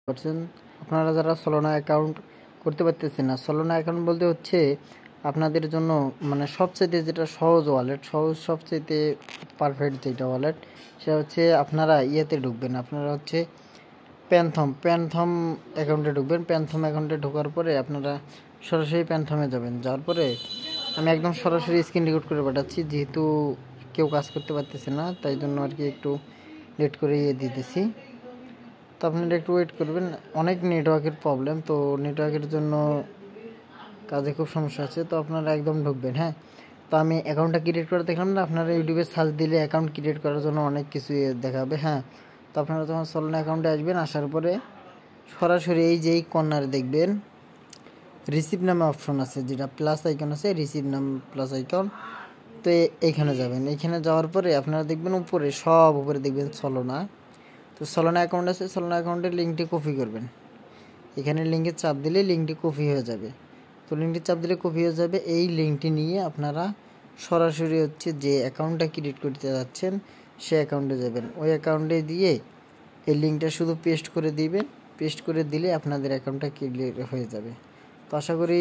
করছেন আপনারা যারা সলোনা অ্যাকাউন্ট করতে পারতেছেন না। সলোনা অ্যাকাউন্ট বলতে হচ্ছে আপনাদের জন্য মানে সবচেয়ে যেটা সহজ ওয়ালেট, সবচেয়ে পারফেক্ট যেটা ওয়ালেট সেটা হচ্ছে আপনারা ইয়েতে ঢুকবেন। আপনারা হচ্ছে প্যান্থম অ্যাকাউন্টে ঢুকবেন। প্যান্থম অ্যাকাউন্টে ঢোকার পরে আপনারা সরাসরি প্যান্থমে যাবেন। যাওয়ার পরে আমি একদম সরাসরি স্ক্রিন রেকর্ড করে পাঠাচ্ছি, যেহেতু কেউ কাজ করতে পারতেছে না তাই জন্য আর কি একটু লেট করে দিতেছি। তো আপনারা একটু ওয়েট করবেন, অনেক নেটওয়ার্কের প্রবলেম, তো নেটওয়ার্কের জন্য কাজে খুব সমস্যা আছে। তো আপনারা একদম ঢুকবেন। হ্যাঁ, তো আমি অ্যাকাউন্টটা ক্রিয়েট করে দেখলাম না, আপনারা ইউটিউবে সার্চ দিলে অ্যাকাউন্ট ক্রিয়েট করার জন্য অনেক কিছু দেখাবে। হ্যাঁ, তো আপনারা যখন সলোনা অ্যাকাউন্টে আসবেন, আসার পরে সরাসরি এই যে এই কর্নারে দেখবেন রিসিভ নামে অপশন আছে, যেটা প্লাস আইকন আছে, রিসিভ নাম প্লাস আইকন। তো এইখানে যাবেন। এইখানে যাওয়ার পরে আপনারা দেখবেন উপরে দেখবেন সলোনা। তো সলোনা অ্যাকাউন্ট আছে, সলোনা অ্যাকাউন্টের লিঙ্কটি কপি করবেন। এখানে লিঙ্কে চাপ দিলে লিঙ্কটি কপি হয়ে যাবে। তো লিঙ্কটি চাপ দিলে কপি হয়ে যাবে। এই লিঙ্কটি নিয়ে আপনারা সরাসরি হচ্ছে যে অ্যাকাউন্টটা ক্রিয়েট করতে যাচ্ছেন সে অ্যাকাউন্টে যাবেন। ওই অ্যাকাউন্টে দিয়ে এই লিঙ্কটা শুধু পেস্ট করে দিবেন। পেস্ট করে দিলে আপনাদের অ্যাকাউন্টটা ক্লিয়ার হয়ে যাবে। তো আশা করি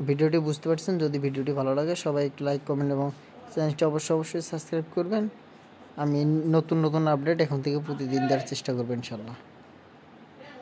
ভিডিওটি বুঝতে পারছেন। যদি ভিডিওটি ভালো লাগে সবাই একটু লাইক, কমেন্ট এবং চ্যানেলটি অবশ্যই সাবস্ক্রাইব করবেন। আমি নতুন আপডেট এখন থেকে প্রতিদিন দেওয়ার চেষ্টা করবো ইনশাল্লাহ।